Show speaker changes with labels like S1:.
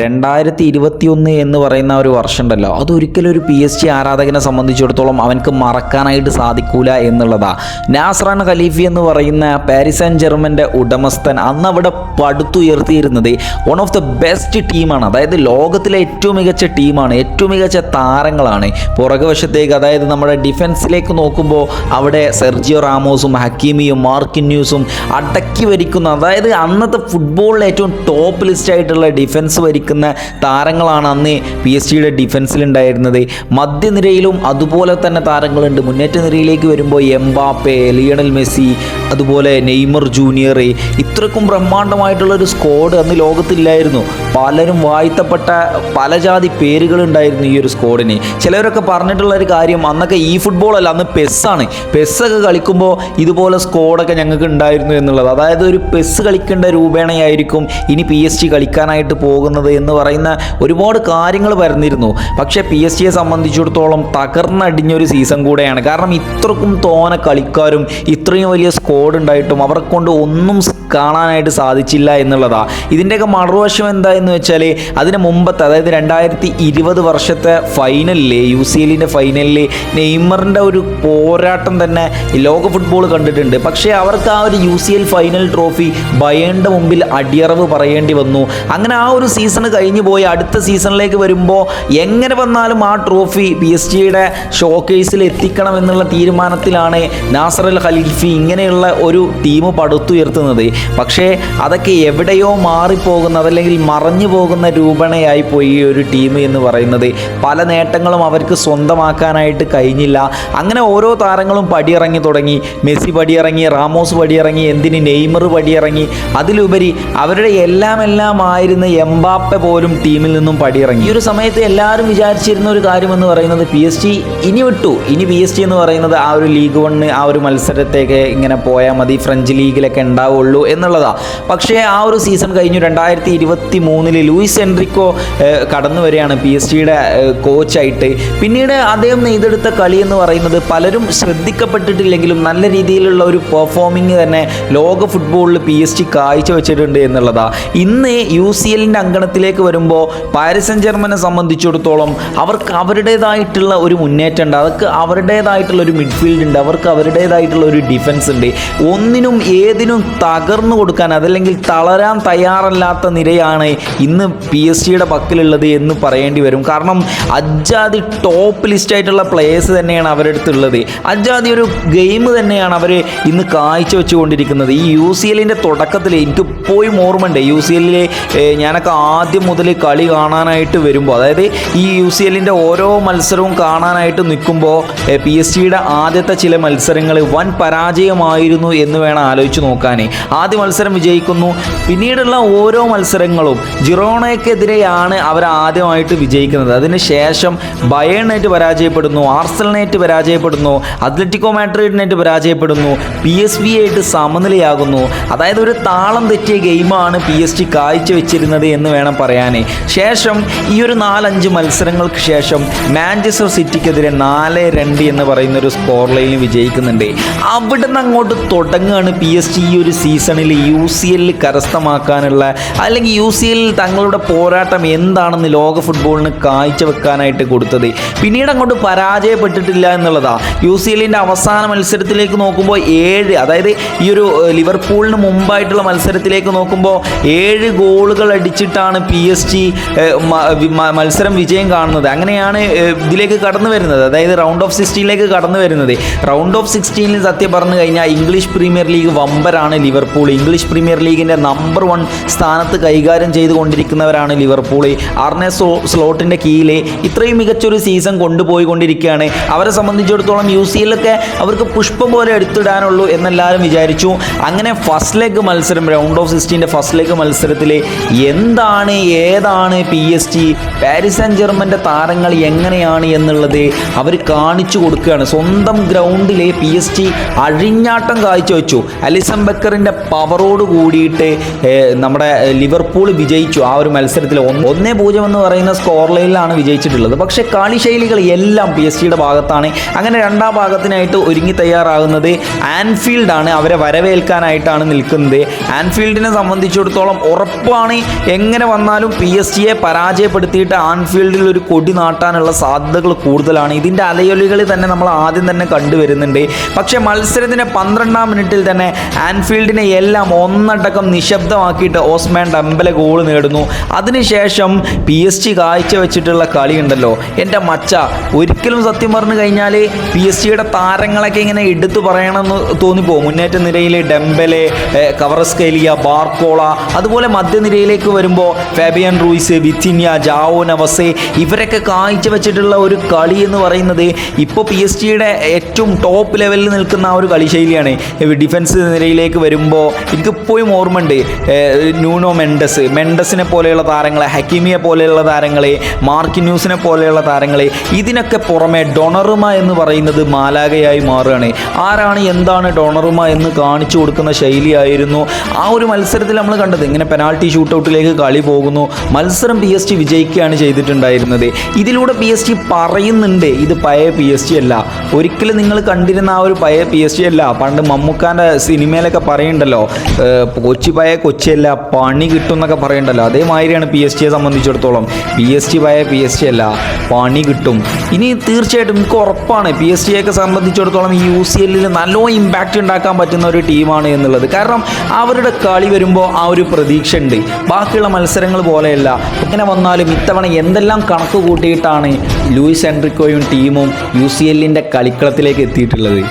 S1: 2021 എന്ന് പറയുന്ന ഒരു വർഷം ഉണ്ടല്ലോ, അതൊരിക്കലും ഒരു PSG ആരാധകനെ സംബന്ധിച്ചിടത്തോളം അവനക്ക് മറക്കാനായിട്ട് സാധിക്കൂല എന്നുള്ളതാണ്. നാസ്രാൻ ഖലീഫി എന്ന് പറയുന്ന പാരീസ് സെന്റ് ജർമ്മൻ്റെ ഉടമസ്ഥൻ അന്ന് അവിടെ പടുത്തുയർത്തിയിരുന്നത് വൺ ഓഫ് ദ ബെസ്റ്റ് ടീമാണ്. അതായത് ലോകത്തിലെ ഏറ്റവും മികച്ച ടീമാണ്, ഏറ്റവും മികച്ച താരങ്ങളാണ്. പുറകുവശത്തേക്ക് അതായത് നമ്മുടെ ഡിഫൻസിലേക്ക് നോക്കുമ്പോൾ അവിടെ സെർജിയോ റാമോസും ഹക്കീമിയും മാർക്കിന്യൂസും അടക്കി ഭരിക്കുന്ന, അതായത് അന്നത്തെ ഫുട്ബോളിലെ ഏറ്റവും ടോപ്പ് ലിസ്റ്റ് ആയിട്ടുള്ള ഡിഫൻസ് ഭരിക്കുന്ന താരങ്ങളാണ് അന്ന് PSG ഡിഫൻസിലുണ്ടായിരുന്നത്. മധ്യനിരയിലും അതുപോലെ തന്നെ താരങ്ങളുണ്ട്. മുന്നേറ്റ നിരയിലേക്ക് വരുമ്പോൾ എംബാപ്പെ, ലിയണൽ മെസ്സി, അതുപോലെ നെയ്മർ ജൂനിയർ, ഇത്രക്കും ബ്രഹ്മാണ്ഡമായിട്ടുള്ളൊരു സ്ക്വാഡ് അന്ന് ലോകത്തില്ലായിരുന്നു. പലരും വാഴ്ത്തപ്പെട്ട പല ജാതി പേരുകളുണ്ടായിരുന്നു ഈ ഒരു സ്ക്വാഡിന്. ചിലവരൊക്കെ പറഞ്ഞിട്ടുള്ളൊരു കാര്യം, അന്നൊക്കെ ഈ ഫുട്ബോളല്ല, അന്ന് പെസ്സാണ്. പെസ്സൊക്കെ കളിക്കുമ്പോൾ ഇതുപോലെ സ്ക്വാഡൊക്കെ ഞങ്ങൾക്ക് ഉണ്ടായിരുന്നു എന്നുള്ളത്. അതായത് ഒരു പെസ് കളിക്കേണ്ട രൂപേണയായിരിക്കും ഇനി PSG കളിക്കാനായിട്ട് പോകുന്നത് എന്ന് പറയുന്ന ഒരുപാട് കാര്യങ്ങൾ വരുന്നിരുന്നു. പക്ഷേ PSG സംബന്ധിച്ചിടത്തോളം തകർന്നടിഞ്ഞൊരു സീസൺ കൂടെയാണ്. കാരണം ഇത്രക്കും തോനെ കളിക്കാരും ഇത്രയും വലിയ സ്ക്വാഡ് ഉണ്ടായിട്ടും അവരെ കൊണ്ട് ഒന്നും കാണാനായിട്ട് സാധിച്ചില്ല എന്നുള്ളതാണ്. ഇതിൻ്റെയൊക്കെ മറുവശം എന്തായെന്ന് വെച്ചാൽ അതിന് മുമ്പത്തെ, അതായത് 2020 വർഷത്തെ ഫൈനലിൽ, UCL ഫൈനലിൽ നെയ്മറിൻ്റെ ഒരു പോരാട്ടം തന്നെ ലോക ഫുട്ബോൾ കണ്ടിട്ടുണ്ട്. പക്ഷേ അവർക്ക് ആ ഒരു UCL ഫൈനൽ ട്രോഫി ബയേണിൻ്റെ മുമ്പിൽ അടിയറവ് പറയേണ്ടി വന്നു. അങ്ങനെ ആ ഒരു സീസൺ കഴിഞ്ഞു പോയി. അടുത്ത സീസണിലേക്ക് വരുമ്പോൾ എങ്ങനെ വന്നാലും ആ ട്രോഫി PSG ഷോക്കേസിൽ എത്തിക്കണം എന്നുള്ള തീരുമാനത്തിലാണ് നാസർ അൽ ഖലീഫി ഇങ്ങനെയുള്ള ഒരു ടീം പടുത്തുയർത്തുന്നത്. പക്ഷേ അതൊക്കെ എവിടെയോ മാറിപ്പോകുന്ന, അതല്ലെങ്കിൽ മറഞ്ഞു പോകുന്ന രൂപണയായി പോയി ഈ ഒരു ടീം എന്ന് പറയുന്നത്. പല നേട്ടങ്ങളും അവർക്ക് സ്വന്തമാക്കാനായിട്ട് കഴിഞ്ഞില്ല. അങ്ങനെ ഓരോ താരങ്ങളും പടിയിറങ്ങി തുടങ്ങി. മെസ്സി പടിയിറങ്ങി, റാമോസ് പടിയിറങ്ങി, എന്തിന് നെയ്മർ പടിയിറങ്ങി. അതിലുപരി അവരുടെ എല്ലാം ആയിരുന്ന എംബാപ്പെ പോലും ടീമിൽ നിന്നും പടിയിറങ്ങി. ഈ ഒരു സമയത്ത് എല്ലാവരും വിചാരിച്ചിരുന്ന ഒരു കാര്യമെന്ന് പറയുന്നത് PSG ഇനി വിട്ടു. ഇനി PSG എന്ന് പറയുന്നത് ആ ഒരു ലീഗ് 1 ആ ഒരു മത്സരത്തേക്ക് ഇങ്ങനെ പോയാൽ മതി, ഫ്രഞ്ച് ലീഗിലൊക്കെ ഉണ്ടാവുള്ളൂ എന്നുള്ളതാണ്. പക്ഷേ ആ ഒരു സീസൺ കഴിഞ്ഞു. 2023 ലൂയിസ് എൻറിക്കോ കടന്നു വരികയാണ് PSG കോച്ചായിട്ട്. പിന്നീട് അദ്ദേഹം നെയ്തെടുത്ത കളി എന്ന് പറയുന്നത് പലരും ശ്രദ്ധിക്കപ്പെട്ടിട്ടില്ലെങ്കിലും നല്ല രീതിയിലുള്ള ഒരു പെർഫോമിങ് തന്നെ ലോക ഫുട്ബോളിൽ PSG കാഴ്ചവെച്ചിട്ടുണ്ട് എന്നുള്ളതാണ്. ഇന്ന് UCL അങ്കണത്തിലേക്ക് വരുമ്പോൾ പാരീസ് സെന്റ് ജർമ്മനെ സംബന്ധിച്ചിടത്തോളം അവർക്ക് അവരുടേതായിട്ടുള്ള ഒരു മുന്നേറ്റം ഉണ്ട്. അവർക്ക് അവരുടേതായിട്ടുള്ള ഒരു മിഡ്ഫീൽഡ് ഉണ്ട്. അവർക്ക് അവരുടേതായിട്ടുള്ള ഒരു ഡിഫൻസ് ഉണ്ട്. ഒന്നിനും ഏതിനും തകർന്നു കൊടുക്കാൻ, അതല്ലെങ്കിൽ തളരാൻ തയ്യാറല്ലാത്ത നിരയാണ് ഇന്ന് PSG പക്കലുള്ളത് എന്ന് പറയേണ്ടി വരും. കാരണം അജാതി ടോപ്പ് ലിസ്റ്റ് ആയിട്ടുള്ള പ്ലേയേഴ്സ് തന്നെയാണ് അവരുടെ അടുത്തുള്ളത്. അജാതി ഒരു ഗെയിം തന്നെയാണ് അവർ ഇന്ന് കാഴ്ചവെച്ചുകൊണ്ടിരിക്കുന്നത്. ഈ UCL തുടക്കത്തിൽ എനിക്ക് ഇപ്പോഴും ഓർമ്മയുണ്ട്. UCL ഞാനൊക്കെ ആദ്യം മുതൽ കളി കാണാനായിട്ട് വരുമ്പോൾ, അതായത് ഈ UCL ഓരോ മത്സരവും കാണാനായിട്ട് നിൽക്കുമ്പോൾ PSG ആദ്യത്തെ ചില മത്സരങ്ങൾ വൻ പരാജയമായിരുന്നു എന്ന് വേണം ആലോചിച്ച് നോക്കാൻ. ആദ്യ മത്സരം വിജയിക്കുന്നു, പിന്നീടുള്ള ഓരോ മത്സരങ്ങളും ജിറോണയ്ക്കെതിരെയാണ് അവർ ആദ്യമായിട്ട് വിജയിക്കുന്നത്. അതിനുശേഷം ബയേണിനായിട്ട് പരാജയപ്പെടുന്നു, ആർസണലിനായിട്ട് പരാജയപ്പെടുന്നു, അത്ലറ്റിക്കോ മാഡ്രിഡിനായിട്ട് പരാജയപ്പെടുന്നു, PSV ആയിട്ട് സമനിലയാകുന്നു. അതായത് ഒരു താളം തെറ്റിയ ഗെയിമാണ് PSG കാഴ്ചവെച്ചിരുന്നത് എന്ന് വേണം പറയാൻ. ശേഷം ഈ ഒരു 4-5 മത്സരങ്ങൾക്ക് ശേഷം മാഞ്ചസ്റ്റർ സിറ്റിക്കെതിരെ 4-2 എന്ന് പറയുന്ന ഒരു സ്കോർ ലൈനിൽ വിജയിക്കുന്നുണ്ട്. അവിടെ നിന്ന് അങ്ങോട്ട് തുടങ്ങുകയാണ് PSG ഈ ഒരു സീസണിൽ UCL കരസ്ഥമാക്കാനുള്ള, അല്ലെങ്കിൽ UCL തങ്ങളുടെ പോരാട്ടം എന്താണെന്ന് ലോക ഫുട്ബോളിന് കാഴ്ചവെക്കാനായിട്ട് കൊടുത്തത്. പിന്നീട് അങ്ങോട്ട് പരാജയപ്പെട്ടിട്ടില്ല എന്നുള്ളതാണ്. UCL അവസാന മത്സരത്തിലേക്ക് നോക്കുമ്പോൾ 7, അതായത് ഈ ഒരു ലിവർപൂളിന് മുമ്പായിട്ടുള്ള മത്സരത്തിലേക്ക് നോക്കുമ്പോൾ 7 ഗോളുകൾ അടിച്ചിട്ടാണ് PSG മത്സരം വിജയം കാണുന്നത്. അങ്ങനെയാണ് ഇതിലേക്ക് കടന്നു വരുന്നത്, അതായത് റൗണ്ട് ഓഫ് 16ലേക്ക് കടന്നു വരുന്നത്. റൗണ്ട് ഓഫ് 16 സത്യം പറഞ്ഞു കഴിഞ്ഞാൽ ഇംഗ്ലീഷ് പ്രീമിയർ ലീഗ് വമ്പരാണ് ലിവർപൂൾ. ഇംഗ്ലീഷ് പ്രീമിയർ ലീഗിൻ്റെ നമ്പർ 1 സ്ഥാനത്ത് കൈകാര്യം ചെയ്തുകൊണ്ടിരിക്കുന്നവരാണ് ലിവർപൂൾ. ആർനെ സ്ലോട്ടിൻ്റെ കീഴിൽ ഇത്രയും മികച്ചൊരു സീസൺ കൊണ്ടുപോയിക്കൊണ്ടിരിക്കുകയാണ്. അവരെ സംബന്ധിച്ചിടത്തോളം UCL അവർക്ക് പുഷ്പം പോലെ എടുത്തിടാനുള്ളൂ എന്നെല്ലാവരും വിചാരിച്ചു. അങ്ങനെ ഫസ്റ്റ് ലെഗ് മത്സരം, റൗണ്ട് ഓഫ് 16 ഫസ്റ്റ് ലെഗ് മത്സരത്തിൽ ഏതാണ് PSG, പാരീസ് സെന്റ് ജർമ്മൻ്റെ താരങ്ങൾ എങ്ങനെയാണ് എന്നുള്ളത് അവർ കാണിച്ചു കൊടുക്കുകയാണ്. സ്വന്തം ഗ്രൗണ്ടിലെ PSG അഴിഞ്ഞാട്ടം കാഴ്ചവെച്ചു. അലിസൺ ബക്കറിൻ്റെ പവറോട് കൂടിയിട്ട് നമ്മുടെ ലിവർപൂൾ വിജയിച്ചു. ആ ഒരു മത്സരത്തിൽ 1-0 എന്ന് പറയുന്ന സ്കോർ ലൈനിലാണ് വിജയിച്ചിട്ടുള്ളത്. പക്ഷേ കളിശൈലികൾ എല്ലാം PSG ഭാഗത്താണ്. അങ്ങനെ രണ്ടാം ഭാഗത്തിനായിട്ട് ഒരുങ്ങി തയ്യാറാകുന്നത് ആൻഫീൽഡാണ്. അവരെ വരവേൽക്കാനായിട്ടാണ് നിൽക്കുന്നത്. ആൻഫീൽഡിനെ സംബന്ധിച്ചിടത്തോളം ഉറപ്പാണ് എങ്ങനെ വന്നാലും വന്നാലും PSG പരാജയപ്പെടുത്തിയിട്ട് ആൻഫീൽഡിൽ ഒരു കൊടി നാട്ടാനുള്ള സാധ്യതകൾ കൂടുതലാണ്. ഇതിൻ്റെ അലയൊലികൾ തന്നെ നമ്മൾ ആദ്യം തന്നെ കണ്ടുവരുന്നുണ്ട്. പക്ഷേ മത്സരത്തിൻ്റെ 12-ാം മിനിറ്റിൽ തന്നെ ആൻഫീൽഡിനെ എല്ലാം ഒന്നടക്കം നിശബ്ദമാക്കിയിട്ട് ഓസ്മാൻ ഡെംബലെ ഗോൾ നേടുന്നു. അതിനുശേഷം PSG കാഴ്ചവെച്ചിട്ടുള്ള കളി ഉണ്ടല്ലോ എൻ്റെ മച്ച, ഒരിക്കലും സത്യം പറഞ്ഞു കഴിഞ്ഞാൽ PSG താരങ്ങളൊക്കെ ഇങ്ങനെ എടുത്തു പറയണമെന്ന് തോന്നിപ്പോകും. മുന്നേറ്റ നിരയിൽ ഡെംബലെ, കവറസ്കേലിയ, ബാർക്കോള, അതുപോലെ മധ്യനിരയിലേക്ക് വരുമ്പോൾ ഫാബിയൻ റൂയിസ്, വിത്തിന്യ, ജാവോ നവസെ ഇവരൊക്കെ കാഴ്ചവെച്ചിട്ടുള്ള ഒരു കളി എന്ന് പറയുന്നത് ഇപ്പോൾ PSG ഏറ്റവും ടോപ്പ് ലെവലിൽ നിൽക്കുന്ന ആ ഒരു കളിശൈലിയാണ്. ഡിഫൻസ് നിരയിലേക്ക് വരുമ്പോൾ എനിക്കിപ്പോഴും ഓർമ്മയുണ്ട് ന്യൂനോ മെൻഡസിനെ പോലെയുള്ള താരങ്ങളെ, ഹക്കീമിയെ പോലെയുള്ള താരങ്ങളെ, മാർക്കിന്യൂസിനെ പോലെയുള്ള താരങ്ങളെ, ഇതിനൊക്കെ പുറമെ ഡൊണറുമ എന്ന് പറയുന്നത് മാലാഗയായി മാറുകയാണ്. ആരാണ് എന്താണ് ഡൊണറുമ എന്ന് കാണിച്ചു കൊടുക്കുന്ന ശൈലിയായിരുന്നു ആ ഒരു മത്സരത്തിൽ നമ്മൾ കണ്ടത്. ഇങ്ങനെ പെനാൾട്ടി ഷൂട്ടൗട്ടിലേക്ക് കളി പോകുന്നു, മത്സരം PSG വിജയിക്കുകയാണ് ചെയ്തിട്ടുണ്ടായിരുന്നത്. ഇതിലൂടെ PSG പറയുന്നുണ്ട് ഇത് പഴയ PSG അല്ല, ഒരിക്കലും നിങ്ങൾ കണ്ടിരുന്ന ആ ഒരു പഴയ PSG അല്ല. പണ്ട് മമ്മൂക്കാൻ്റെ സിനിമയിലൊക്കെ പറയുന്നുണ്ടല്ലോ പഴയ കൊച്ചിയല്ല, പണി കിട്ടും എന്നൊക്കെ പറയുന്നുണ്ടല്ലോ. അതേമാതിരിയാണ് PSG സംബന്ധിച്ചിടത്തോളം. PSG പഴയ PSG അല്ല, പണി കിട്ടും. ഇനി തീർച്ചയായിട്ടും എനിക്ക് ഉറപ്പാണ് PSG സംബന്ധിച്ചിടത്തോളം ഈ UCL നല്ലോ ഇമ്പാക്റ്റ് ഉണ്ടാക്കാൻ പറ്റുന്ന ഒരു ടീമാണ് എന്നുള്ളത്. കാരണം അവരുടെ കളി വരുമ്പോൾ ആ ഒരു പ്രതീക്ഷ ഉണ്ട്. ബാക്കിയുള്ള മത്സരങ്ങൾ പോലെയല്ല. ഇങ്ങനെ വന്നാലും ഇത്തവണ എന്തെല്ലാം കണക്ക് കൂട്ടിയിട്ടാണ് ലൂയിസ് എൻറിക്കോയും ടീമും UCL കളിക്കളത്തിലേക്ക് എത്തിയിട്ടുള്ളത്.